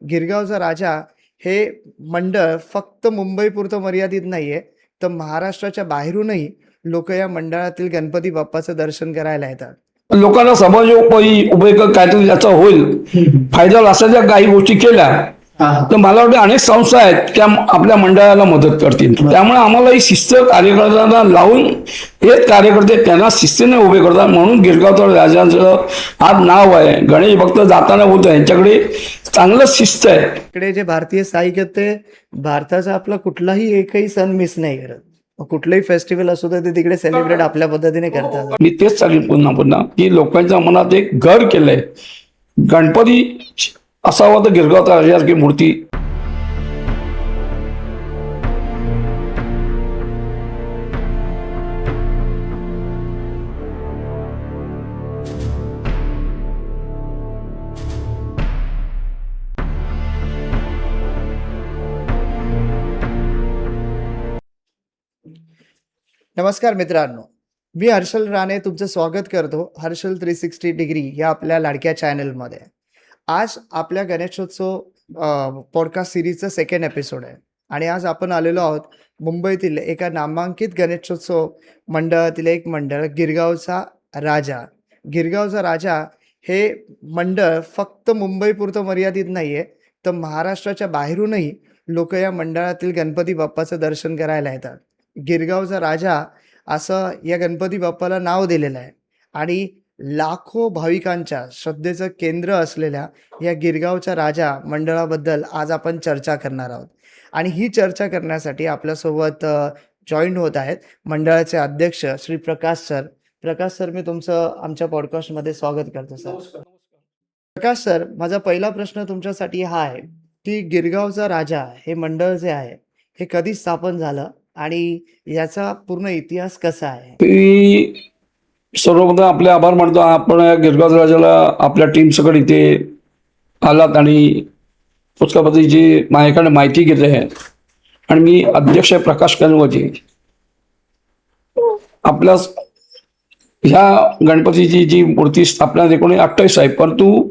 गिरगावचा राजा हे मंडळ फक्त मुंबईपुरतं मर्यादित नाहीये, तर महाराष्ट्राच्या बाहेरूनही लोक या मंडळातील गणपती बाप्पाचं दर्शन करायला येतात. लोकांना समाजोपयोगी उपयोग काहीतरी त्याचा होईल फायदा अशा ज्या काही गोष्टी केल्या तर मला वाटतं अनेक संस्था आहेत त्या आपल्या मंडळाला मदत करतील. त्यामुळे आम्हाला ही शिस्त कार्यकर्त्यांना लावून हेच कार्यकर्ते त्यांना शिस्तीने उभे करतात. म्हणून गिरगावचा राजांचं आज नाव आहे. गणेश भक्त जाताना बोलतो यांच्याकडे चांगलं शिस्त आहे. इकडे जे भारतीय स्थायिक आहेत ते भारताचा आपला कुठलाही एकही सण मिस नाही करत. कुठलंही फेस्टिवल असू तर ते तिकडे सेलिब्रेट आपल्या पद्धतीने करतात. मी तेच सांगेन पुन्हा पुन्हा की लोकांच्या मनात एक घर केलंय. गणपती असावा तर गिरगावचा राजासारखी मूर्ती. नमस्कार मित्रांनो, मी हर्षल राणे तुमचं स्वागत करतो हर्षल 360 डिग्री या आपल्या लाडक्या चॅनलमध्ये. आज आपल्या गणेशोत्सव पॉडकास्ट सिरीजचं सेकंड एपिसोड आहे आणि आज आपण आलेलो आहोत मुंबईतील एका नामांकित गणेशोत्सव मंडळातील एक मंडळ गिरगावचा राजा. गिरगावचा राजा हे मंडळ फक्त मुंबईपुरतं मर्यादित नाहीये, तर महाराष्ट्राच्या बाहेरूनही लोक या मंडळातील गणपती बाप्पाचं दर्शन करायला येतात. गिरगावचा राजा असं या गणपती बाप्पाला नाव दिलेलं आहे आणि लाखो भाविकांच्या श्रद्धेचं केंद्र असलेल्या या गिरगावच्या राजा मंडळाबद्दल आज आपण चर्चा करणार आहोत. आणि ही चर्चा करण्यासाठी आपल्यासोबत जॉईन होत आहेत मंडळाचे अध्यक्ष श्री प्रकाश सर. प्रकाश सर, मी तुमचं आमच्या पॉडकास्टमध्ये स्वागत करतो सर. प्रकाश सर, माझा पहिला प्रश्न तुमच्यासाठी हा आहे की गिरगावचा राजा हे मंडळ जे आहे हे कधी स्थापन झालं आणि याचा पूर्ण इतिहास कसा आहे? मी सर्वप्रथम आपले आभार मानतो. आपण गिरगाव राजाला आपल्या टीम सकट इथे आलात आणि पुस्तकाबद्दलची माझ्याकडे माहिती घेतली आहे. आणि मी अध्यक्ष प्रकाश कनवजे. आपल्या ह्या गणपतीची जी मूर्ती स्थापना 1928 आहे, परंतु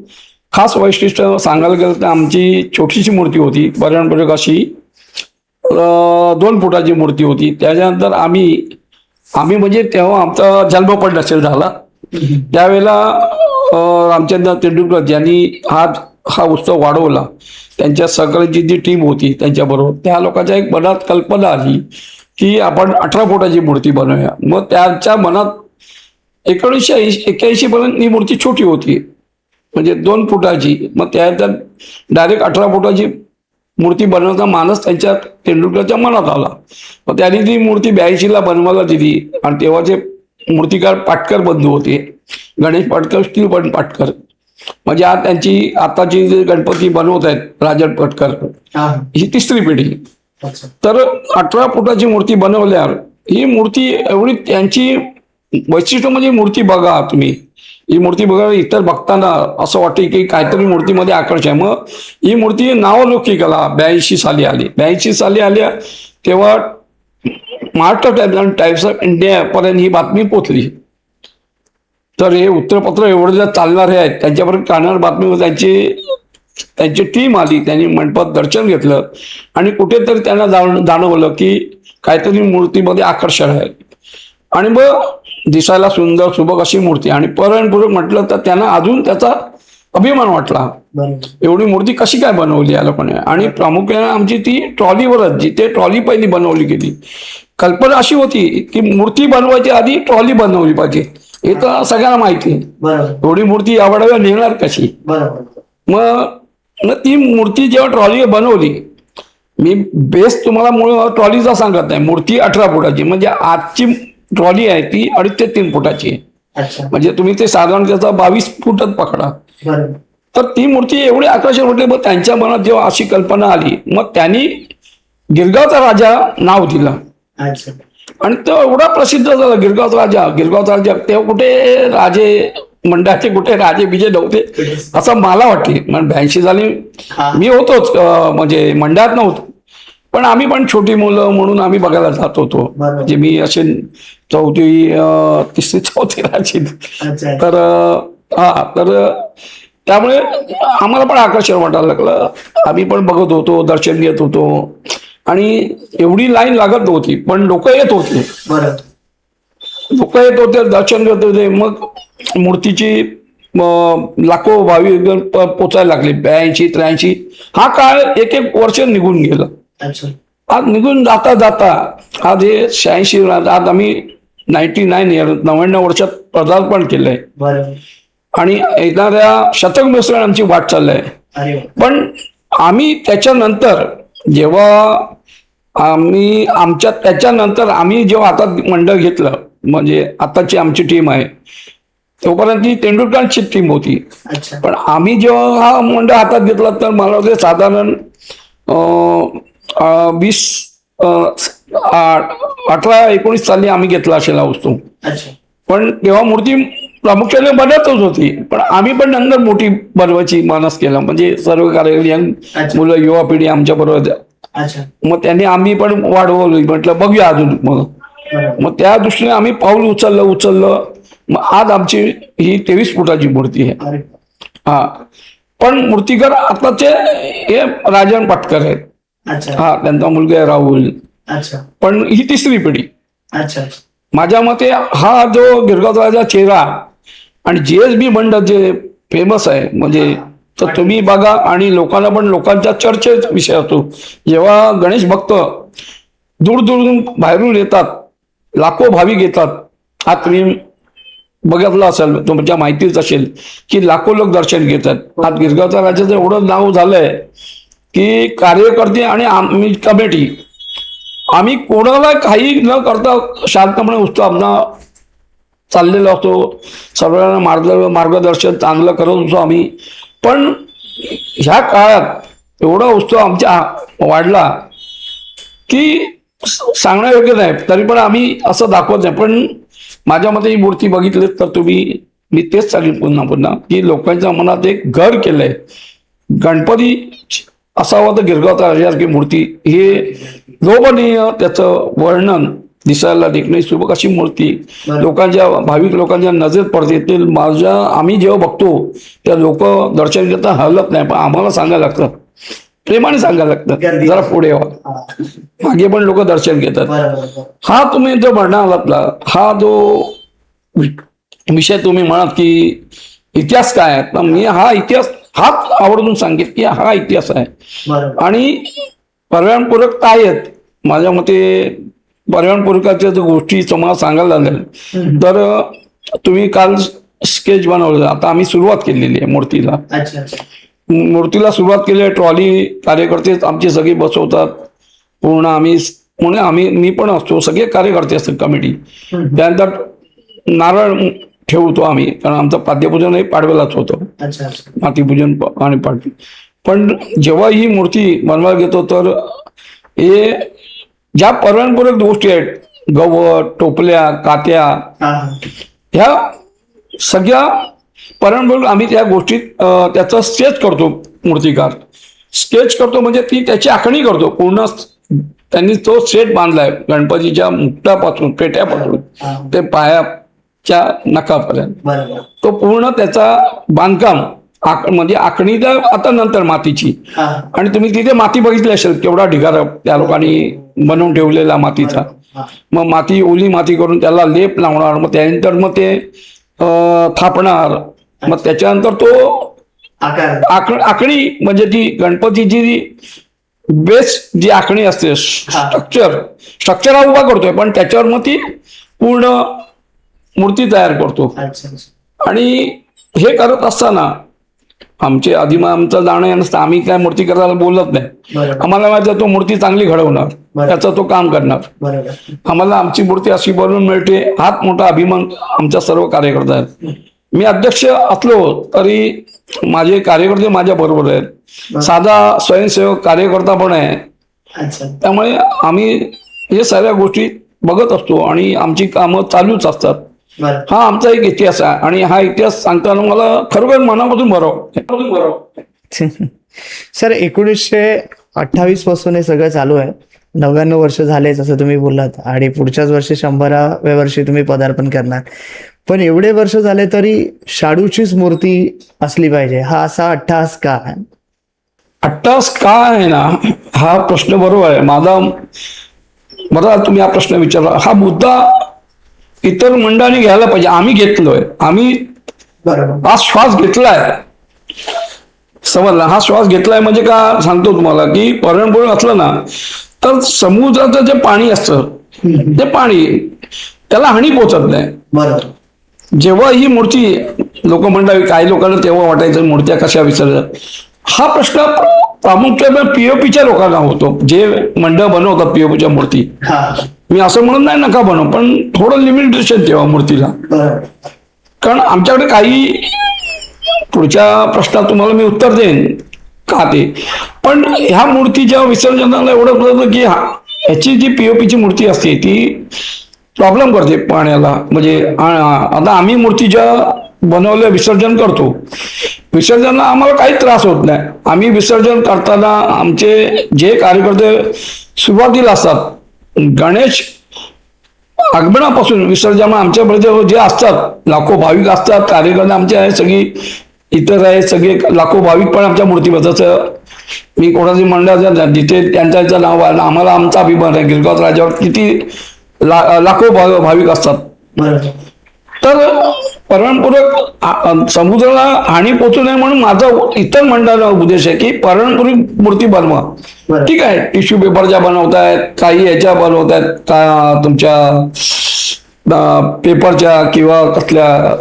खास वैशिष्ट्य सांगायला गेलं तर आमची छोटीशी मूर्ती होती. पर्यटक अशी 2 फुटाची मूर्ती होती. त्याच्यानंतर आम्ही म्हणजे तेव्हा आमचा जन्म पण नसेल झाला. त्यावेळेला रामचंद्र तेंडुलकर ज्यांनी हा उत्सव वाढवला, त्यांच्या सहकार्याची जी टीम होती त्यांच्याबरोबर, त्या लोकांच्या एक मनात कल्पना आली की आपण 18 फुटाची मूर्ती बनवूया. मग त्यांच्या मनात 1981 पर्यंत ही मूर्ती छोटी होती, म्हणजे 2 फुटाची. मग त्यानंतर डायरेक्ट 18 फुटाची मूर्ती बनवता मानस त्यांच्या तेंडुलकरच्या मनात आला. मग त्यांनी ती मूर्ती 82ला बनवायला दिली. आणि तेव्हाचे मूर्तिकार पाटकर बंधू होते, गणेश पाटकर, स्टील पण पाटकर. म्हणजे आज त्यांची आताची जे गणपती बनवत आहेत राजन पाटकर, ही 3री पिढी. तर 18 फुटाची मूर्ती बनवल्यावर ही मूर्ती एवढी त्यांची वैशिष्ट्य म्हणजे मूर्ती बघा तुम्ही, ही मूर्ती बघा इतर बघताना असं वाटतं की काहीतरी मूर्तीमध्ये आकर्षण आहे. मग ही मूर्ती नावलौकिक 82 साली आली. 82 साली आल्या तेव्हा महाराष्ट्र टाइम्स ऑफ इंडिया पर्यंत ही बातमी पोचली. तर हे उत्तरपत्र एवढं जर चालणारे आहेत त्यांच्यापर्यंत काढणार बातमी, त्यांची टीम आली. त्यांनी मंडपात दर्शन घेतलं आणि कुठेतरी त्यांना जाणवलं की काहीतरी मूर्तीमध्ये आकर्षण आहे. आणि मग दिसायला सुंदर सुबक अशी मूर्ती आणि पर्यटक म्हटलं तर त्यांना अजून त्याचा अभिमान वाटला. एवढी मूर्ती कशी काय बनवली या लोकांनी. आणि प्रामुख्याने आमची ती ट्रॉलीवरच, जिथे ट्रॉली पहिली बनवली गेली. कल्पना अशी होती की मूर्ती बनवायची आधी ट्रॉली बनवली पाहिजे, हे तर सगळ्यांना माहिती आहे. एवढी मूर्ती आवडाव्या नेणार कशी. मग ती मूर्ती जेव्हा ट्रॉली बनवली, मी बेस तुम्हाला ट्रॉलीचा सांगत नाही, मूर्ती 18 फुटाची म्हणजे आजची ट्रॉली आहे ती 2.5 ते 3 फुटाची आहे. म्हणजे तुम्ही ते साधारण त्याचा 22 फुटच पकडा. तर ती मूर्ती एवढी आकर्षक वाटली. मग त्यांच्या मनात जेव्हा अशी कल्पना आली, मग त्यांनी गिरगावचा राजा नाव दिलं. आणि तो एवढा प्रसिद्ध झाला गिरगावचा राजा. तेव्हा कुठे राजे मंडळाचे कुठे राजे बिजे नव्हते असं मला वाटते. 82 साली मी होतोच, म्हणजे मंडळात नव्हतो, पण आम्ही पण छोटी मुलं म्हणून आम्ही बघायला जात होतो. म्हणजे मी असे 4री 3री 4थी राहायची. तर त्यामुळे आम्हाला पण आकर्षण वाटायला लागलं. आम्ही पण बघत होतो, दर्शन घेत होतो आणि एवढी लाईन लागत नव्हती, पण लोक येत होते. बरं. लोक येत होते, दर्शन घेत होते. मग मूर्तीची लाखो भाविक पोचायला लागले. 82-83 हा काळ एक एक वर्ष निघून गेलं. अच्छा. आज निघून जाता जाता आज हे 86 आज आम्ही 99 वर्षात पदार्पण केलंय बरं. आणि येणाऱ्या शतक मिसळ आमची वाट चाललंय. अरे वा. पण आम्ही त्याच्यानंतर जेव्हा त्याच्यानंतर आम्ही जेव्हा हातात मंडळ घेतलं, म्हणजे आताची आमची टीम आहे, तोपर्यंत ती तेंडुलकरांची टीम होती. अच्छा. पण आम्ही जेव्हा हा मंडळ हातात घेतला तर मला वाटते साधारण 18-19 साली आम्ही घेतला असेल हा उत्सव. अच्छा. पण तेव्हा मूर्ती प्रामुख्याने बनतच होती, पण आम्ही पण नंतर मोठी बनवायची मानस केला. म्हणजे सर्व कार्यकर्ते यंग मुलं, युवा पिढी आमच्या बरोबर. अच्छा. मग त्यांनी आम्ही पण वाढवली, म्हटलं बघूया अजून. मग त्या दृष्टीने आम्ही पाऊल उचललं. मग आज आमची ही 23 फुटाची मूर्ती आहे. अरे. हा, पण मूर्तिकार आताचे हे राजन पाटकर आहेत. अच्छा. हा, त्यांचा मुलगा आहे राहुल. अच्छा. पण ही तिसरी पिढी. अच्छा. माझ्या मते हा जो गिरगावचा चेहरा आणि JSB मंडळ जे फेमस आहे, म्हणजे तर तुम्ही बघा आणि लोकांना पण लोकांच्या चर्चेचा विषय असतो. जेव्हा गणेश भक्त दूर बाहेरून येतात, लाखो भाविक येतात. आज तुम्ही बघितलं असेल, तुमच्या माहितीच असेल की लाखो लोक दर्शन घेतात. आज गिरगावच्या राजाचं एवढं नाव झालंय की कार्यकर्ते आणि आम्ही कमिटी, आम्ही कोणाला काही न करता शांतपणे उत्सव आपला चाललेला असतो. सर्वांना मार्गदर्शन चांगलं करत असतो आम्ही. पण ह्या काळात एवढा उत्सव आमच्या वाढला की सांगण्यायोग्य नाही. तरी पण आम्ही असं दाखवत नाही. पण माझ्या मते ही मूर्ती बघितली तर मी तेच सांगेन पुन्हा की लोकांच्या मनात एक घर केलंय. गणपती असावा तर गिरगावचा राजासारखी मूर्ती, हे लोभनीय त्याचं वर्णन, दिसायला देखणी सुबक अशी मूर्ती लोकांच्या, भाविक लोकांच्या नजरेत पडते. ते आम्ही जेव्हा बघतो त्या लोक दर्शन घेता हलत नाही, पण आम्हाला सांगायला लागतं, प्रेमाने सांगायला लागतं, जरा पुढे यावं. मागे पण लोक दर्शन घेतात. हा तुम्ही जो म्हणालातला हा जो विषय तुम्ही म्हणाल की इतिहास काय आहे, तर मी हा इतिहास हाच आवर्जून सांगेन की हा इतिहास आहे. आणि पर्यावरणपूरकता आहेत. माझ्या मते पर्यावरणपूरकाच्या जर गोष्टी तुम्हाला सांगायला लागेल तर तुम्ही काल स्केच बनवलं, आता आम्ही सुरुवात केलेली आहे मूर्तीला. मूर्तीला सुरुवात केली आहे. ट्रॉली कार्यकर्ते आमची सगळी बसवतात. पूर्ण आम्ही मी पण असतो, सगळे कार्यकर्ते असतात कमिटी. त्यानंतर नारळ ठेवतो आम्ही, कारण आमचं पाद्यपूजन हे पाडव्यालाच होतं, मातीपूजन आणि पाडवी. पण जेव्हा ही मूर्ती बनवायला घेतो तर हे ज्या पर्यावरणपूरक गोष्टी आहेत, गवत, टोपल्या, कात्या, ह्या सगळ्या पर्यावरणपूरक आम्ही त्या गोष्टीत त्याचं स्केच करतो. मूर्तिकार स्केच करतो म्हणजे ती त्याची आखणी करतो पूर्ण. त्यांनी तो सेट बांधलाय गणपतीच्या मुकुटापासून, पेट्यापासून ते पायाच्या नखापर्यंत. तो पूर्ण त्याचा बांधकाम म्हणजे आखणी तर आता नंतर मातीची. आणि तुम्ही तिथे माती बघितली असेल, केवढा ढिगारा त्या लोकांनी बनवून ठेवलेला मातीचा. मग माती, ओली माती करून त्याला लेप लावणार, मग त्यानंतर मग ते थापणार, मग त्याच्यानंतर तो आखणी म्हणजे ती गणपतीची बेस जी आखणी असते, स्ट्रक्चर हा उभा करतोय, पण त्याच्यावर मग ती पूर्ण मूर्ती तयार करतो. आणि हे करत असताना आमचं जाणं नसतं. आम्ही काय मूर्ती करायला बोलत नाही. आम्हाला माहिती तो मूर्ती चांगली घडवणार, त्याचा तो काम करणार. आम्हाला आमची मूर्ती अशी बनवून मिळते, हाच मोठा अभिमान आमच्या सर्व कार्यकर्त्यांचा आहे. मी अध्यक्ष असलो तरी माझे कार्यकर्ते माझ्या बरोबर आहेत. साधा स्वयंसेवक कार्यकर्ता पण आहे. त्यामुळे आम्ही हे सगळ्या गोष्टी बघत असतो आणि आमची कामं चालूच असतात. हा आमचा एक इतिहास आहे आणि हा इतिहास सांगताना मला खरोखर मनापासून बरं. सर, 1928 पासून हे सगळं चालू आहे. 99 वर्ष झाले जसं तुम्ही बोललात, आणि पुढच्याच वर्षी 100व्या वर्षी तुम्ही पदार्पण करणार. पण एवढे वर्ष झाले तरी शाडूचीच मूर्ती असली पाहिजे, हा असा अट्टहास का आहे? अट्टास का आहे ना, हा प्रश्न बरोबर आहे माझा. बरं तुम्ही हा प्रश्न विचारला. हा मुद्दा इतर मंडळांनी घ्यायला पाहिजे. आम्ही घेतलोय. आम्ही बरोबर. हा श्वास घेतलाय. समजला, हा श्वास घेतलाय म्हणजे का सांगतो तुम्हाला की पर्यटन असलं ना तर समुद्राचं जे पाणी असतं ते पाणी त्याला हानी पोचत नाही. बरोबर. जेव्हा ही मूर्ती लोक म्हणतात, काही लोकांना तेव्हा वाटायचं मूर्त्या कशा विसर्जन, हा प्रश्न प्रामुख्याने पीओपीच्या लोकांना होतो, जे मंडळ बनवतात पीओपीच्या मूर्ती. मी असं म्हणत नाही नका बनव, पण थोडं लिमिटेशन ठेवा मूर्तीला. कारण आमच्याकडे काही, पुढच्या प्रश्नात तुम्हाला मी उत्तर देईन का ते, पण ह्या मूर्तीच्या विसर्जनाला एवढं होतं की ह्याची जी पीओपीची मूर्ती असते ती प्रॉब्लेम करते पाण्याला. म्हणजे आता आम्ही मूर्तीच्या बनवल्या विसर्जन करतो, विसर्जनाला आम्हाला काही त्रास होत नाही. आम्ही विसर्जन करताना आमचे जे कार्यकर्ते सुरुवातीला असतात, गणेश आगमनापासून विसर्जन आमच्यापर्यंत जे असतात, लाखो भाविक असतात, कार्यकर्ते आमचे आहे, सगळी इतर आहे, सगळे लाखो भाविक पण आमच्या मूर्ती बसतात. मी कोणाची मंडळ जिथे त्यांचं नाव आहे, आम्हाला आमचा अभिमान आहे. गिरगाव राजावर किती लाखो भाविक असतात. तर पर्यावरणपूरक समुद्राला हानी पोचू नये म्हणून माझा इतर मंडळाचा उद्देश आहे की पर्यावरणपूरक मूर्ती बनवा. ठीक आहे, टिश्यू पेपरच्या बनवतायत, काही ह्याच्या बनवतायत का तुमच्या पेपरच्या किंवा कसल्या,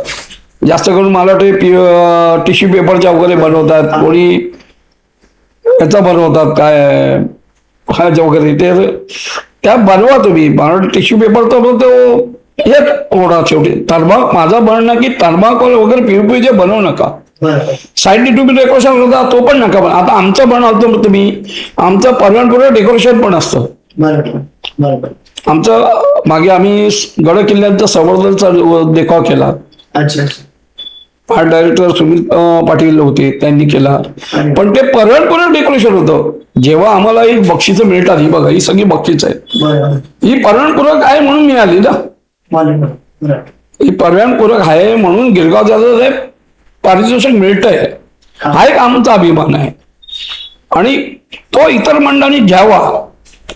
जास्त करून मला वाटतं टिश्यू पेपरच्या वगैरे बनवतात, कोणी याचा बनवतात काय ह्याच्या वगैरे, ते त्या बनवा तुम्ही. मला टिश्यू पेपर तर तो एक ओढा शेवटी तणबाग. माझं म्हणणं की तणबाग वगैरे पीओपीचे बनवू नका. साईडनी तुम्ही डेकोरेशन करता तो पण नका. आता आमचं बनवतो तुम्ही, आमचं पर्यावरणपूरक डेकोरेशन पण असतं. आमचं मागे आम्ही गड किल्ल्यांचा संवर्धनचा देखाव केला. आर्ट डायरेक्टर सुनील पाटील होते, त्यांनी केला. पण ते पर्यावरणपूरक डेकोरेशन होतं. जेव्हा आम्हाला एक बक्षिसं मिळतात, ही बघा ही सगळी बक्षीस आहेत, ही पर्यावरणपूरक आहे म्हणून मिळाली ना. ही पर्यावरणपूरक आहे म्हणून गिरगाव जायचं पारितोषिक मिळतंय, हा एक आमचा अभिमान आहे. आणि तो इतर मंडळांनी घ्यावा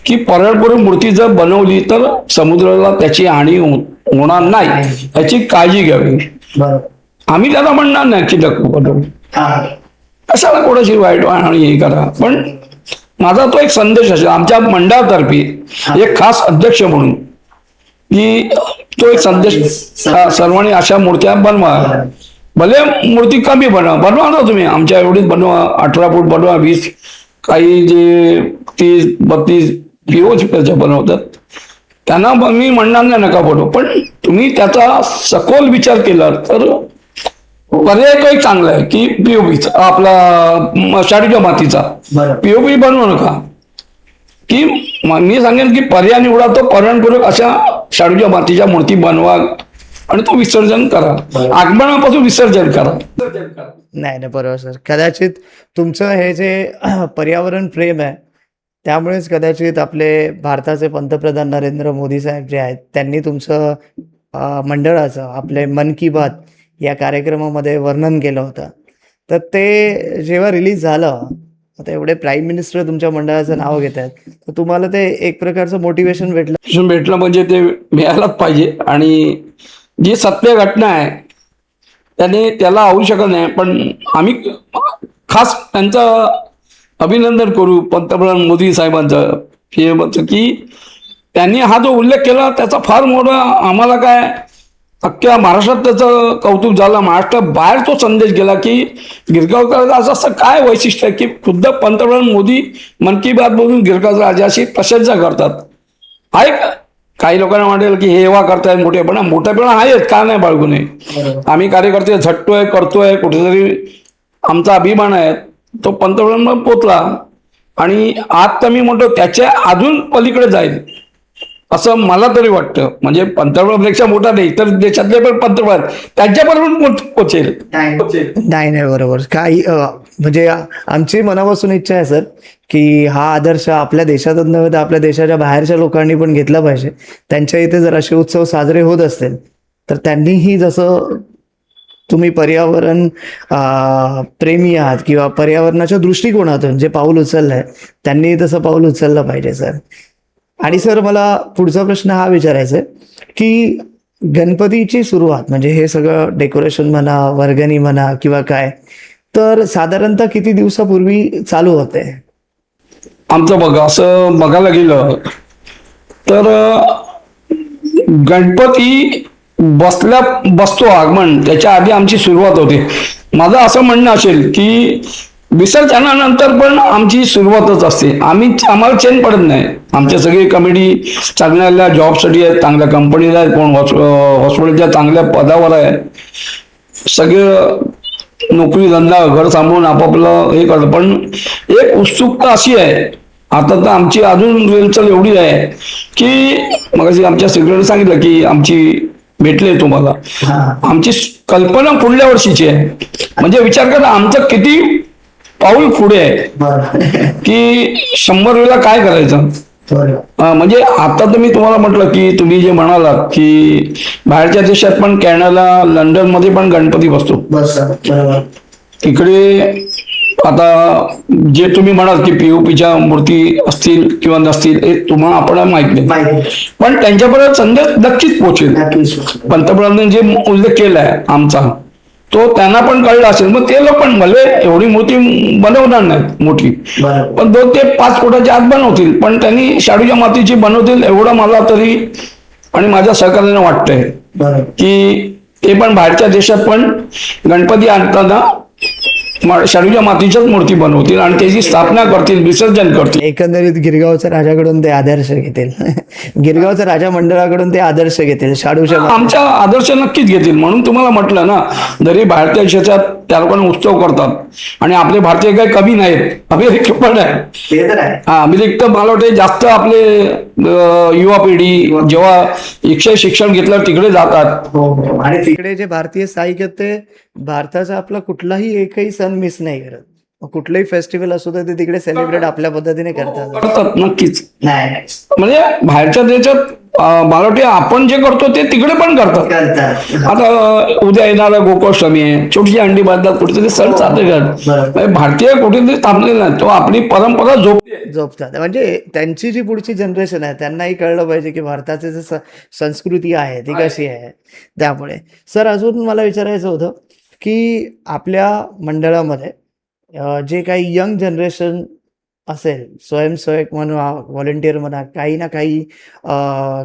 की पर्यावरणपूरक मूर्ती जर बनवली तर समुद्राला त्याची हानी होणार नाही, याची काळजी घ्यावी. आम्ही त्याला म्हणणार नाही की नको बनवू, कशाला कोणाची वाईट आणि हे करा. पण माझा तो एक संदेश असेल आमच्या मंडळातर्फे एक खास अध्यक्ष म्हणून की तो एक संदेश, सर्वांनी अशा मूर्त्या बनवा. भले मूर्ती कमी बनवा ना तुम्ही, आमच्या एवढीच बनवा, 18 फूट बनवा, 20, काही जे 30, 32 पीओच्या बनवतात त्यांना मी म्हणणार नाही नका बनवू. पण तुम्ही त्याचा सखोल विचार केला तर पर्याय तो एक चांगला आहे की पीओपीचा, आपला शाडूच्या मातीचा पीओपी बनवू नका. की मी सांगेन की पर्याय निवडा तो पर्यावरणपूरक अशा शाडूच्या मातीच्या मूर्ती बनवा आणि तो विसर्जन करा, आगमनापासून विसर्जन करा. नाही नाही, बरोबर सर. कदाचित तुमचं हे जे पर्यावरण प्रेम आहे त्यामुळेच कदाचित आपले भारताचे पंतप्रधान नरेंद्र मोदी साहेब जे आहेत त्यांनी तुमचं मंडळाचं आपले मन की बात या कार्यक्रमामध्ये वर्णन केलं होतं. तर ते जेव्हा रिलीज झालं, आता एवढे प्राईम मिनिस्टर तुमच्या मंडळाचं नाव घेत आहेत, तर तुम्हाला ते एक प्रकारचं मोटिवेशन भेटलं म्हणजे ते मिळायलाच पाहिजे. आणि जी सत्य घटना आहे त्याला होऊ शकत नाही, पण आम्ही खास त्यांचं अभिनंदन करू पंतप्रधान मोदी साहेबांचं की त्यांनी हा जो उल्लेख केला त्याचा फार मोठा आम्हाला काय अख्ख्या महाराष्ट्रात त्याचं कौतुक झालं. महाराष्ट्रात बाहेर तो संदेश गेला की गिरगावकर असं काय वैशिष्ट्य आहे की खुद्द पंतप्रधान मोदी मन की बात बोलून गिरगाव राजाची प्रशंसा करतात. आहे काही लोकांना वाटेल की हे करतायत मोठेपणा आहेच, का नाही बाळगू नये. आम्ही कार्यकर्ते झटतोय, करतोय, कुठेतरी आमचा अभिमान आहे तो पंतप्रधान पोचला. आणि आज तर मी म्हणतो त्याच्या अजून पलीकडे जाईल असं मला तरी वाटतं. म्हणजे पंतप्रधानापेक्षा मोठा नाही, इतर देशातले पण पंतप्रधान त्यांच्याबरोबर पोचेल. नाही नाही, बरोबर. काही म्हणजे आमची मनापासून इच्छा आहे सर की हा आदर्श आपल्या देशातच नव्हे तर आपल्या देशाच्या बाहेरच्या लोकांनी पण घेतला पाहिजे. त्यांच्या इथे जर असे उत्सव साजरे होत असतील तर त्यांनीही जसं तुम्ही पर्यावरण प्रेमी आहात किंवा पर्यावरणाच्या दृष्टिकोनातून जे पाऊल उचललंय त्यांनी तसं पाऊल उचललं पाहिजे सर. आणि सर मला पुढचा प्रश्न हा विचारायचा आहे की गणपतीची सुरुवात म्हणजे हे सगळं डेकोरेशन म्हणा, वर्गणी म्हणा किंवा काय, तर साधारणतः किती दिवसापूर्वी चालू होते? आमचं बघा, असं बघायला गेलं तर गणपती बसतो आगमन त्याच्या आधी आमची सुरुवात होते. माझं असं म्हणणं असेल की विसर्जनानंतर पण आमची सुरुवातच असते. आम्हाला चेन पडत नाही. आमच्या सगळी कमिटी चांगल्या जॉबसाठी आहेत, चांगल्या कंपनीला आहेत, कोण हॉस्पिटलच्या चांगल्या पदावर आहे, सगळं नोकरी धंदा घर सांभाळून आपापलं हे करतं. पण एक उत्सुकता अशी आहे आता तर आमची अजून रेलचल एवढी आहे की मग आमच्या सेक्रेटरी सांगितलं की आमची भेटले तुम्हाला, आमची कल्पना पुढल्या वर्षीची आहे. म्हणजे विचार करा आमचं किती पाऊल पुढे आहे की 100 वेळा काय करायचं. म्हणजे आता तर मी तुम्हाला म्हटलं की तुम्ही जे म्हणालात की बाहेरच्या देशात पण कॅनडा, लंडन मध्ये पण गणपती बसतो. इकडे आता जे तुम्ही म्हणाल की पीओपीच्या मूर्ती असतील किंवा नसतील हे तुम्हाला आपल्याला माहित नाही, पण त्यांच्यापर्यंत संदेश नक्कीच पोहोचेल. पंतप्रधानांनी जे उल्लेख केलाय आमचा तो त्यांना पण कळला असेल. मग ते लोक पण भले एवढी मूर्ती बनवणार नाहीत मोठी, पण 2 ते 5 फुटाच्या आत बनवतील, पण त्यांनी शाडूच्या मातीची बनवतील एवढं मला तरी आणि माझ्या सहकार्याने वाटतंय की ते पण बाहेरच्या देशात पण गणपती आणताना शाडूच्या मातीच्याच मूर्ती बनवतील आणि त्याची स्थापना करतील, विसर्जन करतील. एकंदरीत गिरगावच्या राजाकडून ते आदर्श घेतील. गिरगावच्या राजा मंडळाकडून ते आदर्श घेतील शाडूच्या आमचा आदर्श नक्कीच घेतील. म्हणून तुम्हाला म्हटलं ना, जरी बाहेरच्या देशात त्या लोकांना उत्सव करतात आणि आपले भारतीय काही कमी नाहीत, अमेरिका पण आहे. अमेरिका मला वाटतं जास्त आपले युवा पिढी जेव्हा शिक्षण घेतलं तिकडे जातात. आणि तिकडे जे भारतीय स्थायिक आहेत ते भारताचा आपला कुठलाही एकही सण मिस नाही करत. कुठलंही फेस्टिवल असू तर ते तिकडे सेलिब्रेट आपल्या पद्धतीने करतात. नक्कीच. म्हणजे बाहेरच्या देशात मला वाटतं आपण जे करतो ते तिकडे पण करतात. आता उद्या येणारा गोकुळाष्टमी आहे, छोटीशी अंडी बांधतात, कुठेतरी सण साजरे करतात. भारतीय कुठेतरी थांबलेला नाही, तो आपली परंपरा जोपतात. म्हणजे त्यांची जी पुढची जनरेशन आहे त्यांनाही कळलं पाहिजे की भारताची जी संस्कृती आहे ती कशी आहे. त्यामुळे सर अजून मला विचारायचं होतं की आपल्या मंडळामध्ये जे काही यंग जनरेशन असेल, स्वयंसेवक म्हणा, व्हॉलेंटियर म्हणा, काही ना काही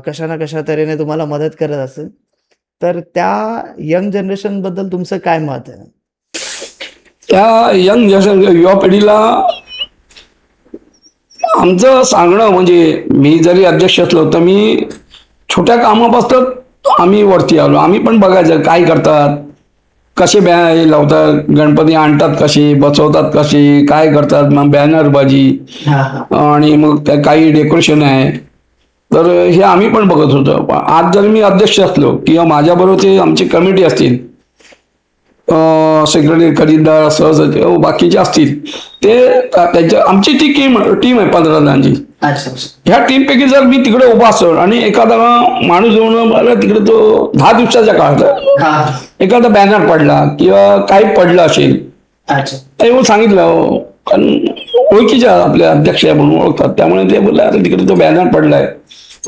कशा ना कशा तऱ्हेने तुम्हाला मदत करत असेल, तर त्या यंग जनरेशन बद्दल तुमचं काय मत आहे? त्या यंग जनरेशन युवा पिढीला आमचं सांगणं म्हणजे मी जरी अध्यक्ष असलो तर मी छोट्या कामापासून आम्ही वरती आलो. आम्ही पण बघायचं काय करतात, कसे लावतात, गणपती आणतात कसे, बसवतात कसे, काय करतात, मग बॅनरबाजी आणि मग काही डेकोरेशन आहे. तर हे आम्ही पण बघत होतो. आज जर मी अध्यक्ष असलो किंवा माझ्याबरोबर ते आमची कमिटी असतील, सेक्रेटरी, खजिनदार, सहसचिव बाकीचे असतील, ते त्यांच्या आमची ती टीम आहे 15 जणांची. ह्या टीमपैकी जर मी तिकडे उभा असतो आणि एखादा माणूस येऊन मला तिकडे तो 10 दिवसाच्या काळात एखादा बॅनर पडला किंवा काही पडलं असेल येऊन सांगितलं, कारण ओळखीच्या आपल्या अध्यक्ष म्हणून ओळखतात, त्यामुळे ते बोलले अरे तिकडे तो बॅनर पडलाय.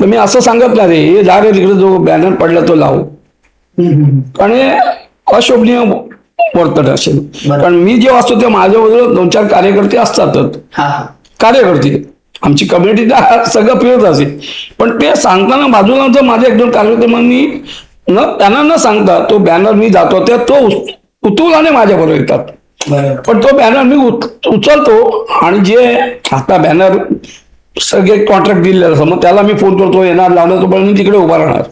तर मी असं सांगत नाही, रे हे जा रे तिकडे जो बॅनर पडला तो लाव, आणि अशोभनीय वर्तन असेल. कारण मी जेव्हा असतो तेव्हा माझ्याबरोबर 2-4 कार्यकर्ते असतातच. कार्यकर्ते आमची कम्युनिटी सगळं फिरत असेल, पण ते सांगताना बाजूला जर माझ्या 1-2 कार्यकर्त्यांनी त्यांना न सांगता तो बॅनर मी जातो त्या तो कुतूहलाने माझ्याबरोबर येतात. पण तो बॅनर मी उचलतो आणि जे आता बॅनर सगळे कॉन्ट्रॅक्ट दिलेलं असं, मग त्याला मी फोन करतो, येणार लावणार, तो पण मी तिकडे उभा राहणार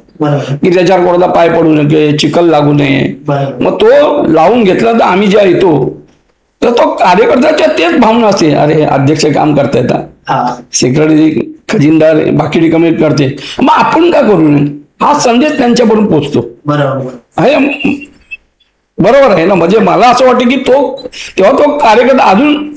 की त्याच्यावर कोणाला पाय पडू नये, चिखल लागू नये. मग तो लावून घेतला तर आम्ही जेव्हा येतो तर तो कार्यकर्त्याच्या तेच भावना असते, अरे अध्यक्ष काम करता येतात, सेक्रेटरी, खजिनदार, बाकी कमिटी करते, मग आपण काय करू नये, हा संदेश त्यांच्यापर्यंत पोहोचतो. बरोबर आहे ना. म्हणजे मला असं वाटतं की तो तेव्हा तो कार्यकर्ता अजून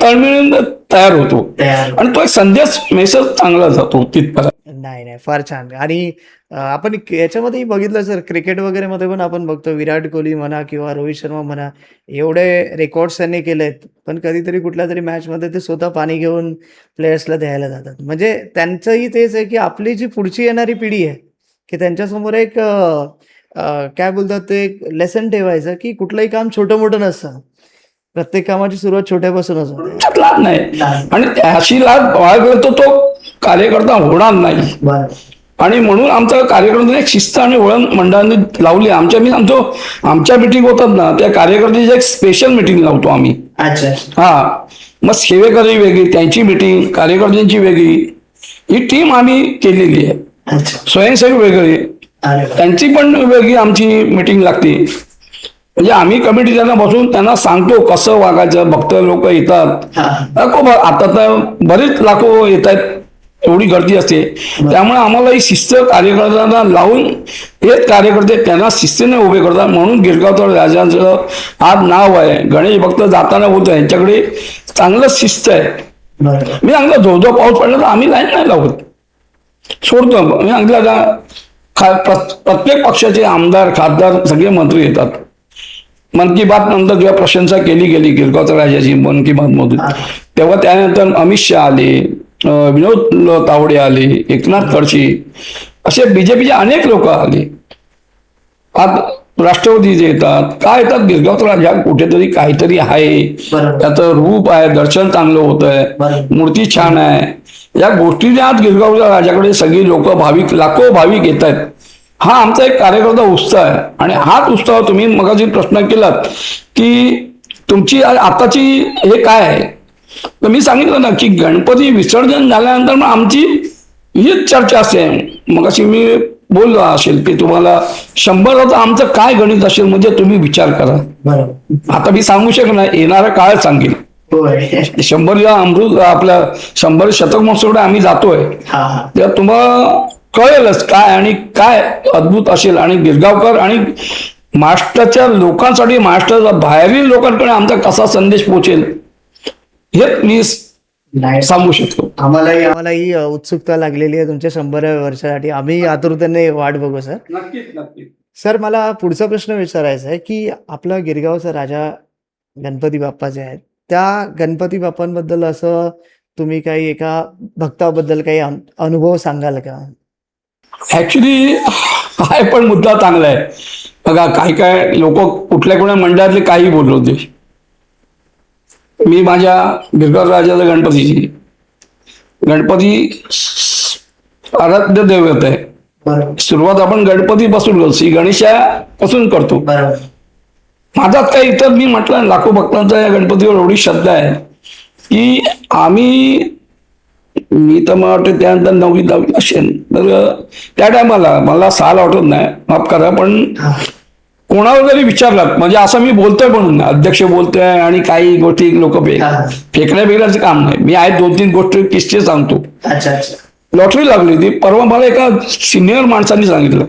तळमळून तयार होतो तयार आणि तो एक संदेश मेसेज चांगला जातो तिथपर्यंत. नाही, नाही. फार छान. आणि आपण याच्यामध्येही बघितलं सर, क्रिकेट वगैरेमध्ये पण आपण बघतो विराट कोहली म्हणा किंवा रोहित शर्मा म्हणा, एवढे रेकॉर्ड्स त्यांनी केलेत. पण कधीतरी कुठल्यातरी मॅचमध्ये ते स्वतः पाणी घेऊन प्लेयर्सला द्यायला जातात. म्हणजे त्यांचंही तेच आहे, की आपली जी पुढची येणारी पिढी आहे, की त्यांच्यासमोर एक काय बोलतात ते एक लेसन ठेवायचं, की कुठलंही काम छोटं-मोठं नसतं. प्रत्येक कामाची सुरुवात छोट्यापासूनच होते. त्यात लाभ नाही आणि अशी लाभ बाळगला तर तो कार्यकर्ता होणार नाही. आणि म्हणून आमच्या कार्यकर्त्यांनी एक शिस्त आणि वळण मंडळाने लावली. मी सांगतो, आमच्या मिटिंग होतात ना, त्या कार्यकर्त्याची एक स्पेशल मिटिंग लावतो आम्ही. अच्छा. हा, मग सेवेकरी वेगळी, त्यांची मिटिंग, कार्यकर्त्यांची वेगळी, ही टीम आम्ही केलेली आहे. अच्छा. स्वयंसेवक वेगळे, त्यांची पण वेगळी आमची मिटिंग लागते. म्हणजे आम्ही कमिटी त्यांना बसून त्यांना सांगतो कसं वागायचं. भक्त लोक येतात, आता तर बरेच लाखो येत आहेत, एवढी गर्दी असते. त्यामुळे आम्हाला ही शिस्त कार्यकर्त्यांना लावून हेच कार्यकर्ते त्यांना शिस्तीने उभे करतात. म्हणून गिरगावकर राजांचं आज नाव आहे. गणेश भक्त जाताना बोलतो यांच्याकडे चांगलं शिस्त आहे. मी सांगतो, जो जो पाऊस पडला तर आम्ही लाईन नाही लावत, सोडतो. मी सांगितलं का प्रत्येक पक्षाचे आमदार, खासदार, सगळे मंत्री येतात. मन की बात नंतर जेव्हा प्रशंसा केली गेली गिरगावकर राजाची मन की बात मधून, तेव्हा त्यानंतर अमित शहा आले, विनोद तावडे आले, एकनाथ खडसे, असे बीजेपीचे अनेक लोक आले. आज राष्ट्रवादीचे येतात. काय येतात, गिरगावकर राजा कुठेतरी काहीतरी आहे, त्याचं रूप आहे, दर्शन चांगलं होत आहे, मूर्ती छान आहे. या गोष्टीने आज गिरगावकर राजाकडे सगळी लोक, भाविक, लाखो भाविक येत आहेत. हा आमचा एक कार्यकर्ता उत्साह आहे. आणि हाच उत्साह तुम्ही मगाशी प्रश्न केलात की तुमची आताची हे काय आहे, तर मी सांगितलं ना की गणपती विसर्जन झाल्यानंतर मग आमची हीच चर्चा असते. मगाशी मी बोललो असेल की तुम्हाला 100 आमचं काय गणित असेल, म्हणजे तुम्ही विचार करा. आता मी सांगू शकणार, येणारा काळ सांगेल. 100 अमृत आपल्या 100 शतक महोत्सव आम्ही जातोय, तेव्हा तुम्हाला कळेलच काय आणि काय अद्भुत असेल. आणि गिरगावकर आणि महाराष्ट्राच्या लोकांसाठी, महाराष्ट्राच्या बाहेरील लोकांकडे आमचा कसा संदेश पोहोचेल हे मी सांगू शकतो. आम्हालाही उत्सुकता लागलेली आहे तुमच्या 100व्या वर्षासाठी. आम्ही आतुरतेने वाट बघू सर. नक्कीच नक्कीच. सर, मला पुढचा प्रश्न विचारायचा आहे की आपला गिरगावचा राजा गणपती बाप्पा जे आहेत, त्या गणपती बाप्पांबद्दल असं तुम्ही काही एका भक्ताबद्दल काही अनुभव सांगाल का? ऍक्च्युली हा पण मुद्दा चांगला आहे. बघा, काही काय लोक कुठल्या कुठल्या मंडळातले काही बोलत होते. मी माझ्या गिरगाव राजाचा गणपती आराध्य दैवत आहे. सुरुवात आपण गणपतीपासून करतो, श्री गणेशापासून करतो. माझाच काही इतर, मी म्हटलं लाखो भक्तांचा या गणपतीवर एवढी श्रद्धा आहे की मी तर मला वाटतं त्यानंतर 9वी-10वी असेल, तर त्या टायमाला मला साल आठवत नाही, माफ करा, पण कोणावर जरी विचारलात, म्हणजे असं मी बोलतोय म्हणून अध्यक्ष बोलतोय आणि काही गोष्टी लोक फेकण्या बिकण्याचं काम नाही. मी आहे 2-3 गोष्टी किस्से सांगतो. लॉटरी लागली होती परवा. मला एका सिनियर माणसांनी सांगितलं,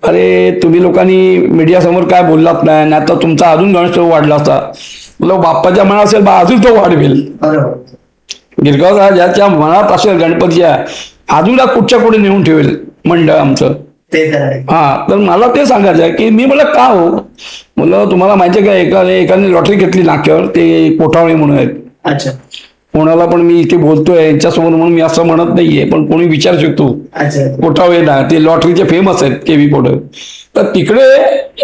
अरे तुम्ही लोकांनी मीडिया समोर काय बोललात नाही, आता तुमचा अजून गणेशोत्सव वाढला असता. तुला बाप्पाच्या मनात असेल बा, अजून तो वाढवेल. गिरगाव राजाच्या मनात असेल गणपतीच्या, अजून कुठच्या कुठे नेऊन ठेवेल मंडळ आमचं. हा, तर मला ते सांगायचं आहे की मी मला का हो, मला तुम्हाला माहिती आहे का, एकाने लॉटरी घेतली नाक्यावर, ते कोठावळे म्हणून आहेत. कोणाला पण मी इथे बोलतोय यांच्यासमोर म्हणून मी असं म्हणत नाहीये, पण कोणी विचारू शकतो. कोठावळे ना, ते लॉटरीचे फेमस आहेत, केवी कोड. तर तिकडे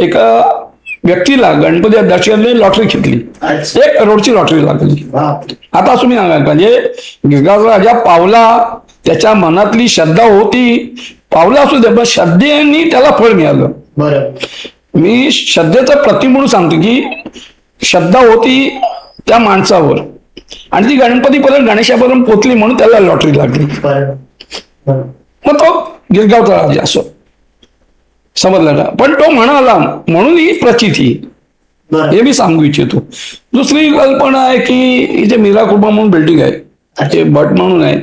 एका व्यक्तीला गणपती दर्शनाने लॉटरी घेतली, 1 करोडची लॉटरी लागली. आता तुम्ही सांगा, म्हणजे गिरगाव राजा पावला, त्याच्या मनातली श्रद्धा होती, पावला असू दे, पण श्रद्धेने त्याला फळ मिळालं. मी श्रद्धेचं प्रतीक म्हणून सांगतो की श्रद्धा होती त्या माणसावर आणि ती गणपतीपर्यंत, गणेशापर्यंत पोचली, म्हणून त्याला लॉटरी लागली. मग तो गिरगावचा राजा असो, समजलं ना. पण तो म्हणाला म्हणून ही प्रचिती, हे मी सांगू इच्छितो. दुसरी कल्पना आहे की इथे मीरा कृपा म्हणून बिल्डिंग आहे, ते भट म्हणून आहे,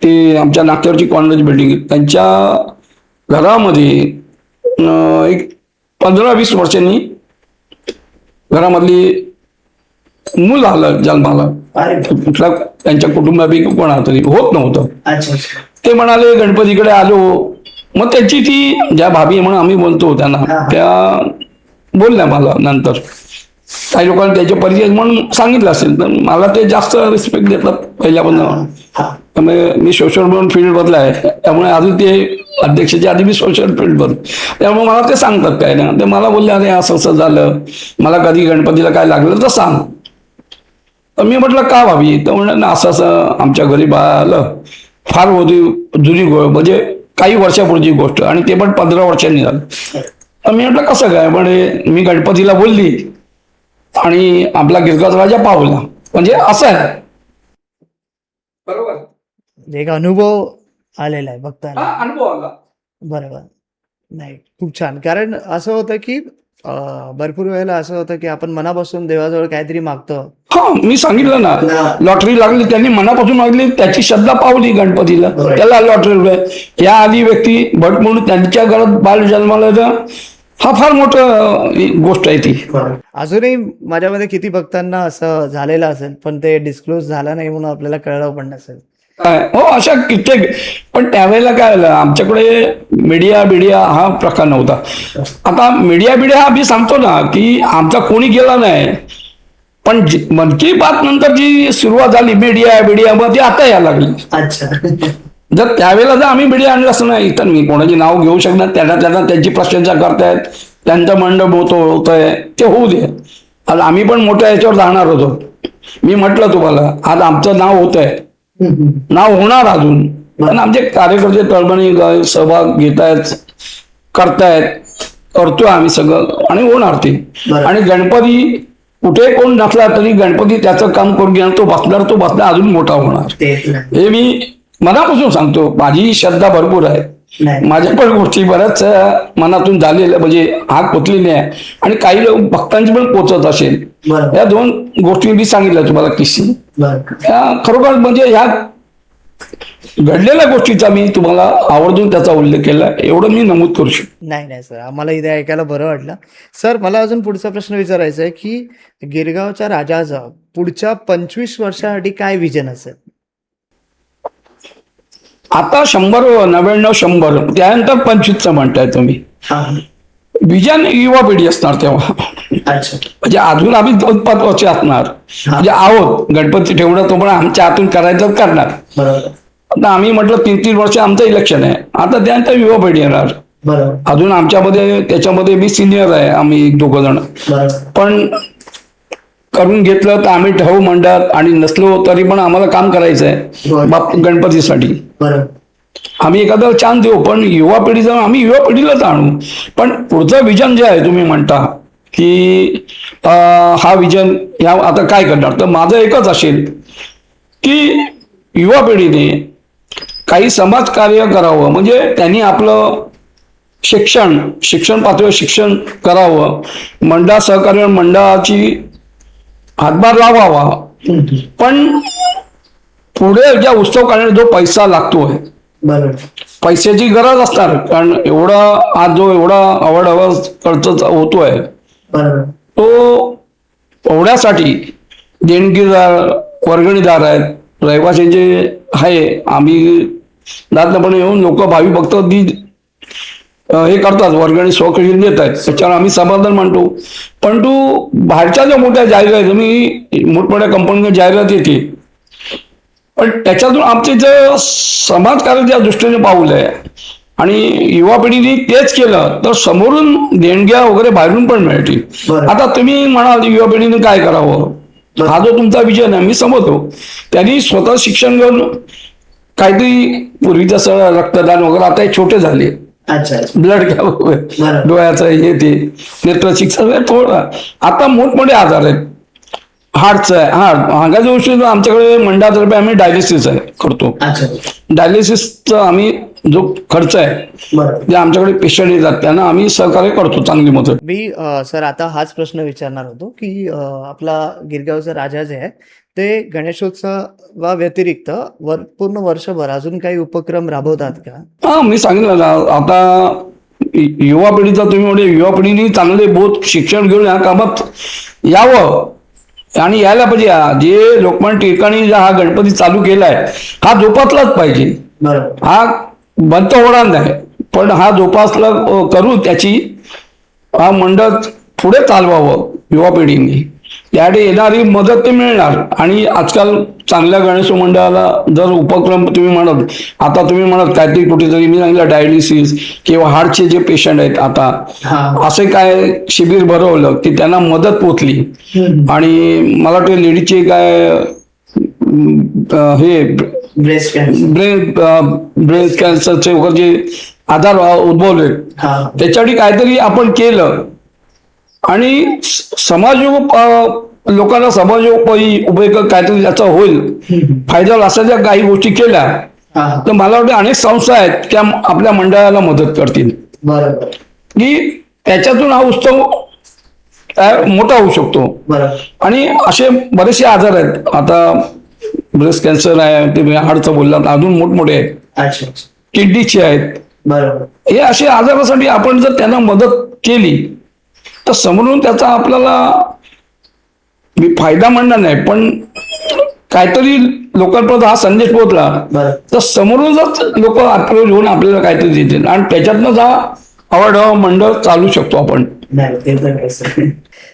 ते आमच्या नागपूरची कॉलेज बिल्डिंग आहे. त्यांच्या घरामध्ये एक 15-20 वर्षांनी घरामधली मूल आलं जन्माला, अरे कुठला त्यांच्या कुटुंबापैकी कोणा तरी होत नव्हतं. अच्छा अच्छा. ते म्हणाले गणपतीकडे आलो. मग त्याची ती ज्या भाभी म्हणून आम्ही बोलतो त्यांना, त्या बोलल्या मला नंतर. काही लोकांनी त्याचे परिचय म्हणून सांगितलं असेल, तर मला ते जास्त रिस्पेक्ट देतात पहिल्यापासून. त्यामुळे मी सोशल म्हणून फील्डमधला आहे, त्यामुळे अजून ते अध्यक्षाच्या आधी मी सोशल फील्डवर, त्यामुळे मला ते सांगतात काय ना. ते मला बोलले अरे असं असं झालं, मला कधी गणपतीला काय लागलं तर सांग. तर मी म्हटलं का भाभी, तर म्हणलं ना असं असं आमच्या घरी बाळ आलं, फार होती जुनी गोष्ट, म्हणजे काही वर्षापूर्वीची गोष्ट, आणि ते पण 15 वर्षांनी झालं. तर मी म्हटलं कसं काय, म्हणजे मी गणपतीला बोलली आणि आपला गिरगाव राजा पावला, म्हणजे असं आहे. बरोबर, एक अनुभव आलेला आहे बघताना. अनुभव आला. बरोबर. नाही, खूप छान. कारण असं होतं की भरपूर वेळेला असं होतं की आपण मनापासून देवाजवळ काहीतरी मागतो. हा, मी सांगितलं ना, लॉटरी लागली, त्यांनी मनापासून मागली, त्याची श्रद्धा पावली गणपतीला, त्याला लॉटरी. या आधी व्यक्ती भट म्हणून त्यांच्या घरात बाल जन्माला येतं, हा फार मोठं गोष्ट आहे ती. अजूनही माझ्यामध्ये किती भक्तांना असं झालेलं असेल, पण ते डिस्क्लोज झालं नाही म्हणून आपल्याला कळलं पण नसेल. हो, अशा कित्येक. पण त्यावेळेला काय झालं, आमच्याकडे मीडिया हा प्रकार नव्हता. आता मीडिया हा मी सांगतो ना की आमचा कोणी गेला नाही, पण मन की बात नंतर जी सुरुवात झाली मीडिया मग ती आता यायला लागली. अच्छा. जर त्यावेळेला जर आम्ही मीडिया आणलं असं नाही, तर मी कोणाचे नाव घेऊ शकणार. त्यांना त्यांची प्रशंसा करतायत, त्यांचं मंडप होतंय, ते होऊ दे. आज आम्ही पण मोठ्या याच्यावर जाणार होतो. मी म्हटलं तुम्हाला, आज आमचं नाव होत आहे, नाव होणार अजून, पण आमचे कार्यकर्ते तळमळी सहभाग घेत आहेत, करतोय आम्ही सगळं, आणि होणार ते. आणि गणपती कुठे कोण नसला तरी गणपती त्याचं काम करून घेणार, तो बसणार अजून मोठा होणार. हे मी मनापासून सांगतो. माझी श्रद्धा भरपूर आहे, माझ्या पण गोष्टी बऱ्याच मनातून झालेल्या, म्हणजे हात पोचलेली आहे, आणि काही लोक भक्तांची पण पोचत असेल. या 2 गोष्टी मी सांगितल्या तुम्हाला किस्से. खरोखर म्हणजे ह्या घडलेल्या गोष्टीचा मी तुम्हाला आवर्जून त्याचा उल्लेख केला, एवढं मी नमूद करू शकतो. नाही सर, आम्हाला इथे ऐकायला बरं वाटलं. सर, मला अजून पुढचा प्रश्न विचारायचा आहे की गिरगावच्या राजाचं पुढच्या 25 वर्षासाठी काय विजन असेल? आता 100, 99, 100, त्यानंतर 25चं म्हणताय तुम्ही. विजन युवा पिढी असणार तेव्हा. म्हणजे अजून आम्ही 2-5 वर्ष असणार, म्हणजे आहोत. गणपती ठेवणं तो पण आमच्या हातून करायचं करणार. आता आम्ही म्हटलं 3-3 वर्ष आमचं इलेक्शन आहे, आता त्यानंतर युवा पिढी येणार. अजून आमच्यामध्ये त्याच्यामध्ये मी सिनियर आहे, आम्ही 2 जण. पण करून घेतलं तर आम्ही ठेवू मंडळात, आणि नसलो तरी पण आम्हाला काम करायचं आहे गणपतीसाठी. आम्ही एखादा चान्स देऊ, पण युवा पिढीचं आम्ही युवा पिढीलाच आणू. पण पुढचं विजन जे आहे, तुम्ही म्हणता की हा विजन ह्या आता काय करणार, तर माझं एकच असेल की युवा पिढीने काही समाज कार्य करावं. म्हणजे त्यांनी आपलं शिक्षण पातळीवर शिक्षण करावं, मंडळ सहकार्य मंडळाची हातभार लावावा. पण पुढे ज्या उत्सव करण्याचा जो पैसा लागतोय, पैशाची गरज असणार, कारण आज जो एवढा आवड खर्च होतोय, तो एवढ्यासाठी देणगीदार, वर्गणीदार आहेत, रहिवाशांचे आहे. आम्ही दादपणे येऊन लोक भावी भक्त हे करतात, वर्गणी स्वखर्ची देत आहेत, त्याच्यावर आम्ही समाधान मानतो. पण तू बाहेरच्या ज्या मोठ्या जाहिरात, मी मोठमोठ्या कंपनीच्या जाहिरात येते, पण त्याच्यातून आमचे जे समाजकार्याच्या दृष्टीने पाऊल आहे, आणि युवा पिढीने तेच केलं तर समोरून देणग्या वगैरे बाहेरून पण मिळतील. आता तुम्ही म्हणाल युवा पिढीने काय करावं, हा जो तुमचा विजन आहे मी समजतो. त्यांनी स्वतः शिक्षण घेऊन काहीतरी, पूर्वी जसं रक्तदान वगैरे आता हे छोटे झाले, ब्लड घ्या, डोळ्याचं हे ते नेत्र शिक्षण थोडं. आता मोठमोठे आजार आहेत, हार्टचं आहे, हार्गाच्या गोष्टी आमच्याकडे मंडळातर्फे आम्ही डायलिसिस करतो. डायलिसिसचा आम्ही जो खर्च आहे, जे आमच्याकडे पेशंट येतात त्यांना आम्ही सहकार्य करतो चांगली मदत. मी सर आता हाच प्रश्न विचारणार होतो की आपला गिरगावचा राजा जे आहे ते गणेशोत्सवा व्यतिरिक्त पूर्ण वर्षभर अजून काही उपक्रम राबवतात का? मी सांगितलं ना, आता युवा पिढीचा तुम्ही म्हणजे युवा पिढीने चांगले बोध शिक्षण घेऊन या कामात यावं, आणि यायला पाहिजे. जे लोकमान्य टिळकांनी हा गणपती चालू केलाय हा जोपासलाच पाहिजे. बरोबर. हा बंद होणार नाही, पण हा जोपासला करून त्याची हा मंडळ पुढे चालवावं युवा पिढीने. त्यासाठी येणारी मदत ते मिळणार. आणि आजकाल चांगल्या गणेश मंडळाला जर उपक्रम तुम्ही म्हणत, आता तुम्ही म्हणत काहीतरी कुठेतरी मी सांगितलं डायलिसिस किंवा हार्टचे जे पेशंट आहेत आता असे काय शिबिर भरवलं की त्यांना मदत पोचली. आणि मला वाटतं लेडीजचे काय हे ब्रेस्ट कॅन्सरचे वगैरे जे आजार उद्भवले त्याच्यासाठी काहीतरी आपण केलं आणि लोकांना समाजोपयोगी उपयोग काहीतरी त्याचा होईल फायदा अशा ज्या काही गोष्टी केल्या तर मला वाटतं अनेक संस्था आहेत त्या आपल्या मंडळाला मदत करतील की त्याच्यातून हा उत्सव मोठा होऊ शकतो. आणि असे बरेचसे आजार आहेत. आता ब्रेस्ट कॅन्सर आहे, ते हार्टचं बोललात, अजून मोठमोठे आहेत, किडनीचे आहेत. हे असे आजारासाठी आपण जर त्यांना मदत केली तर समोरून त्याचा आपल्याला मी फायदा म्हणणार नाही, पण काहीतरी लोकांपर्यंत हा संदेश पोहोचला तर समोरूनच लोक अप्रोच होऊन आपल्याला काहीतरी देतील आणि त्याच्यातनंच हा आवड मंडळ चालू शकतो आपण.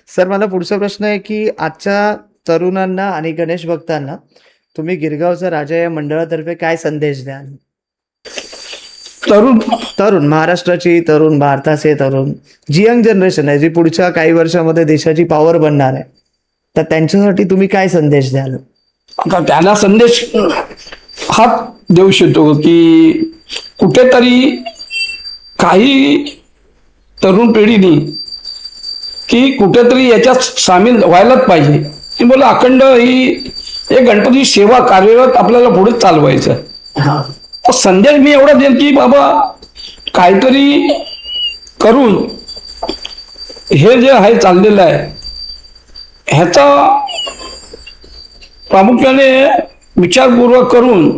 सर, मला पुढचा प्रश्न आहे की आजच्या तरुणांना आणि गणेश भक्तांना तुम्ही गिरगावचा राजा या मंडळातर्फे काय संदेश द्याल? तरुण महाराष्ट्राची तरुण, भारताचे तरुण, जी यंग जनरेशन आहे, जी पुढच्या काही वर्षामध्ये देशाची पॉवर बनणार आहे, तर त्यांच्यासाठी तुम्ही काय संदेश द्याल? आता त्याला संदेश हा देऊ शकतो की कुठेतरी काही तरुण पिढीने की कुठेतरी याच्यात सामील व्हायलाच पाहिजे. की बोला अखंड ही गणपती सेवा कार्यरत आपल्याला पुढे चालवायचं. तर संदेश मी एवढा देईन की बाबा काहीतरी करून हे जे आहे चाललेलं आहे ह्याचा प्रामुख्याने विचारपूर्वक करून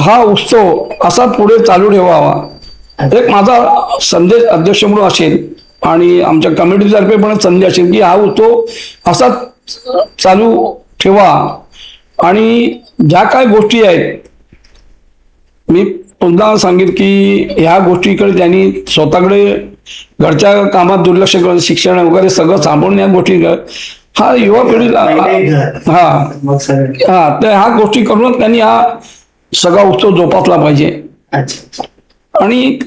हा उत्सव असा पुढे चालू ठेवावा. एक माझा संदेश अध्यक्ष म्हणून असेल आणि आमच्या कमिटीतर्फे पण संदेश असेल की हा उत्सव असा चालू ठेवा. आणि ज्या काय गोष्टी आहेत मी पुन्हा सांगेन की ह्या गोष्टीकडे त्यांनी स्वतःकडे घरच्या कामात दुर्लक्ष करून शिक्षण वगैरे सगळं सांभाळून या गोष्टी हा युवा पिढीला तर ह्या गोष्टी करून त्यांनी हा सगळा उत्सव जोपासला पाहिजे. आणि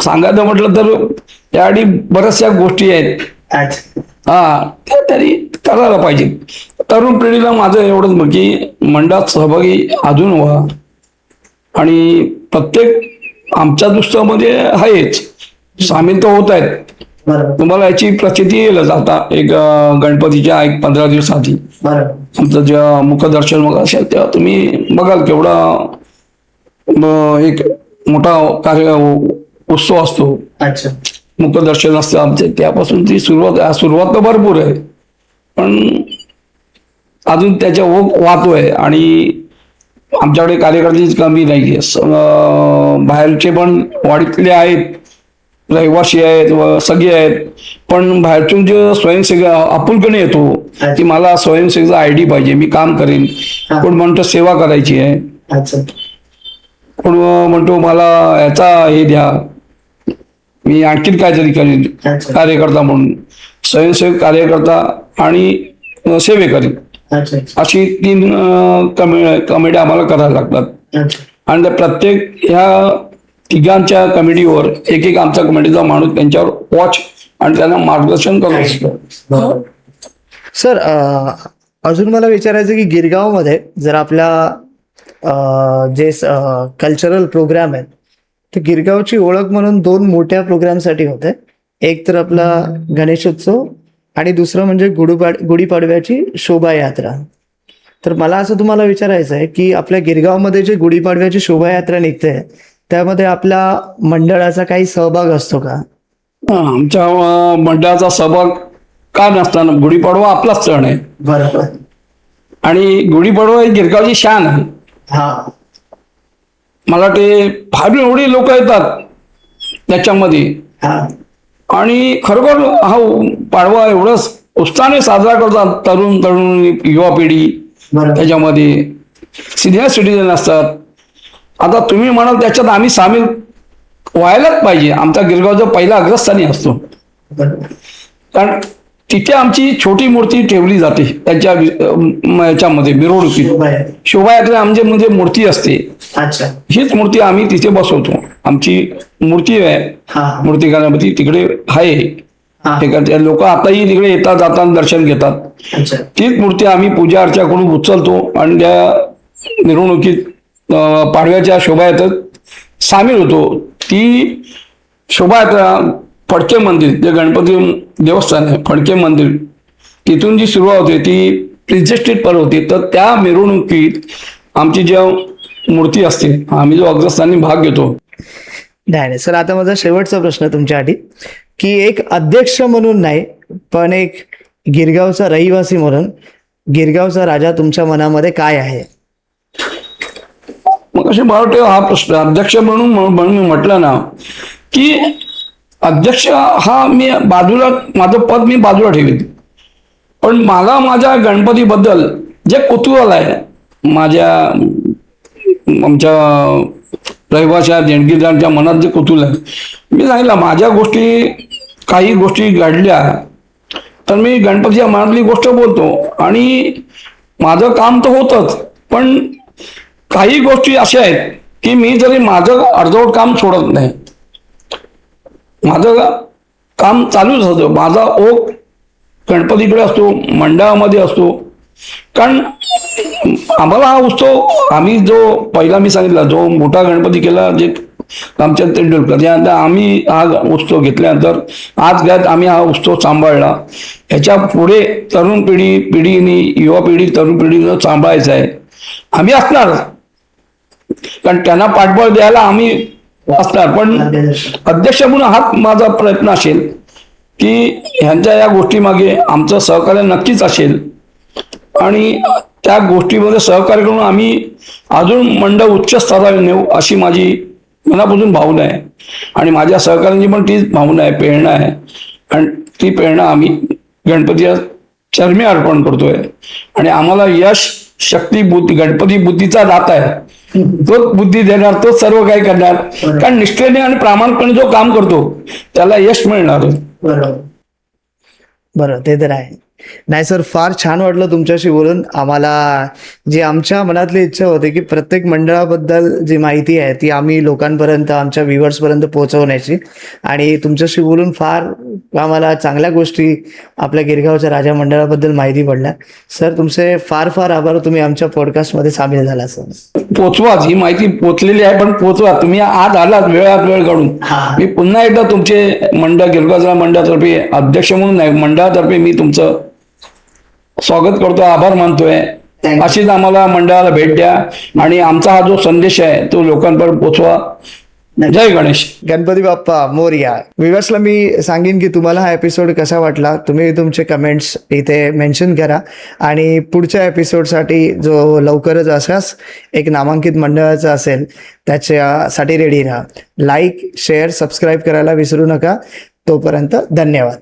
सांगायचं म्हटलं तर त्यासाठी बऱ्याचशा गोष्टी आहेत त्या त्यांनी करायला पाहिजे. तरुण पिढीला माझं एवढंच मग की मंडळात सहभागी अजून व्हा. आणि प्रत्येक आमच्या दुसऱ्यामध्ये आहेच सामील तर होत आहेत. तुम्हाला याची प्रचिती येईलच. आता एक गणपतीच्या 15 दिवस आधी आमचं जेव्हा मुखदर्शन वगैरे असेल तेव्हा तुम्ही बघाल केवढा एक मोठा उत्सव असतो. मुखदर्शन असतं आमचे. त्यापासून ती सुरुवात तर भरपूर आहे पण अजून त्याच्या वाहतोय. आणि आमच्याकडे कार्यकर्ते कमी नाहीये. बाहेरचे पण वाडीतले आहेत, रहिवासी आहेत व सगळे आहेत. पण बाहेरतून जे स्वयंसेवी आपुलकीने येतो की मला स्वयंसेवेचा आयडी पाहिजे, मी काम करेन. कोण म्हणतो सेवा करायची आहे, कोण म्हणतो मला याचा हे द्या, मी आणखीन काहीतरी करेन कार्यकर्ता म्हणून. स्वयंसेवक, कार्यकर्ता आणि सेवेकरी अशी 3 कमिटी आम्हाला करायला लागतात. आणि प्रत्येक ह्या तिघांच्या कमिटीवर एक आमच्या कमिटीचा माणूस त्यांच्यावर वॉच आणि त्यांना मार्गदर्शन करत असतो. सर, अजून मला विचारायचं की गिरगावमध्ये जर आपल्या जे कल्चरल प्रोग्राम आहेत तर गिरगावची ओळख म्हणून 2 मोठ्या प्रोग्रामसाठी होते. एक तर आपला गणेशोत्सव आणि दुसरं म्हणजे गुढीपाडव्याची शोभायात्रा. तर मला असं तुम्हाला विचारायचं आहे की आपल्या गिरगावमध्ये जे गुढीपाडव्याची शोभायात्रा निघते त्यामध्ये आपल्या मंडळाचा काही सहभाग असतो का? आमच्या मंडळाचा सहभाग का नसताना, गुढीपाडवा आपलाच सण आहे. बरोबर. आणि गुढीपाडवा ही गिरगावची शान आहे. मला वाटते फार एवढी लोक येतात त्याच्यामध्ये. आणि खरोखर हा पाडवा एवढंच उत्साहाने साजरा करतात तरुण तरुण युवा पिढी बरोबर त्याच्यामध्ये सिनियर सिटीजन असतात. आता तुम्ही म्हणाल त्याच्यात आम्ही सामील व्हायलाच पाहिजे. आमचा गिरगावचा पहिला अग्रस्थानी असतो, कारण तिथे आमची छोटी मूर्ती ठेवली जाते त्यांच्या याच्यामध्ये मिरवणुकीत. शोभायात्रा आमच्या मध्ये मूर्ती असते, हीच मूर्ती आम्ही तिथे बसवतो. आमची मूर्ती आहे मूर्ती गणपती तिकडे आहे. लोक आताही तिकडे येतात जातात दर्शन घेतात. तीच मूर्ती आम्ही पूजा अर्चा करून उचलतो आणि त्या मिरवणुकीत पाडव्याच्या शोभायात्रेत सामील होतो. ती शोभायात्रा फडके मंदिर जे गणपती देवस्थान आहे फडके मंदिर तिथून जी सुरुवात होते ती प्रिन्सेस स्ट्रीट पर होती. तर त्या मिरवणुकीत आमची ज्या मूर्ती असते आम्ही जो अग्रस्थानी भाग घेतो. नाही सर, आता माझा शेवटचा प्रश्न तुमच्यासाठी की एक अध्यक्ष म्हणून नाही पण एक गिरगावचा रहिवासी म्हणून गिरगावचा राजा तुमच्या मनामध्ये काय आहे? मग असे मला वाटतं हा प्रश्न अध्यक्ष म्हणून मी म्हटलं ना की अध्यक्ष हा मी बाजूला माझं पद मी बाजूला ठेवीन, पण मला माझ्या गणपतीबद्दल जे कुतूहल आहे माझ्या आमच्या रहिवाशांच्या देणगीदारांच्या मनात जे कुतूहल आहे मी सांगितलं माझ्या काही गोष्टी घडल्या तर मी गणपतीच्या मनातली गोष्ट बोलतो आणि माझं काम तर होतंच, पण काही गोष्टी अशा आहेत की मी जरी माझं अर्धवट काम सोडत नाही. माझं काम चालूच असतं. माझा ओघ गणपतीकडे असतो, मंडळामध्ये असतो. कारण आम्हाला हा उत्सव आम्ही जो पहिला मी सांगितला जो मोठा गणपती केला जे रामचंद्र तेंडुलकर त्यानंतर आम्ही हा उत्सव घेतल्यानंतर आज घ्यात आम्ही हा उत्सव सांभाळला. ह्याच्या पुढे तरुण पिढीने युवा पिढी तरुण पिढीनं सांभाळायचं आहे. आम्ही असणार कारण त्यांना पाठबळ द्यायला आम्ही असणार, पण अध्यक्ष म्हणून हाच माझा प्रयत्न असेल की ह्यांच्या या गोष्टी मागे आमचं सहकार्य नक्कीच असेल आणि त्या गोष्टीमध्ये सहकार्य करून आम्ही अजून मंडळ उच्च स्तरावर नेऊ अशी माझी मनापासून भावना आहे आणि माझ्या सहकार्यांची पण तीच भावना आहे, प्रेरणा आहे. आणि ती प्रेरणा आम्ही गणपतीला चरणी अर्पण करतोय आणि आम्हाला यश शक्ती बुद्धी गणपती बुद्धीचा दाता आहे. तोच बुद्धी देणार, तोच सर्व काही करणार. कारण निष्ठेने आणि प्रामाणिकपणे जो काम करतो त्याला यश मिळणार. बरं, ते तर आहे. नाही सर, फार छान वाटलं तुमच्याशी बोलून. आम्हाला जी आमच्या मनातली इच्छा होती की प्रत्येक मंडळाबद्दल जी माहिती आहे ती आम्ही लोकांपर्यंत आमच्या व्ह्युअर्सपर्यंत पोहोचवण्याची, आणि तुमच्याशी बोलून फार आम्हाला चांगल्या गोष्टी आपल्या गिरगावच्या राजा मंडळाबद्दल माहिती पडल्या. सर तुमचे फार फार आभार, तुम्ही आमच्या पॉडकास्टमध्ये सामील झाला. सर पोचवाच, ही माहिती पोचलेली आहे पण पोचवा. तुम्ही आज आलात वेळ काढून. मी पुन्हा एकदा तुमचे मंडळ गिरगावच्या मंडळातर्फे अध्यक्ष म्हणून नाही मंडळातर्फे मी तुमचं स्वागत करतो, आभार मानतोय. अशीच आम्हाला मंडळाला भेट द्या आणि आमचा हा जो संदेश आहे तो लोकांपर्यंत पोचवा. जय गणेश. गणपती बाप्पा मोरया. व्ह्युअर्सला मी सांगेन की तुम्हाला हा एपिसोड कसा वाटला तुम्ही तुमचे कमेंट्स इथे मेन्शन करा आणि पुढच्या एपिसोडसाठी जो लवकरच असाच एक नामांकित मंडळाचा असेल त्याच्यासाठी रेडी राहा. लाईक शेअर सबस्क्राईब करायला विसरू नका. तोपर्यंत धन्यवाद.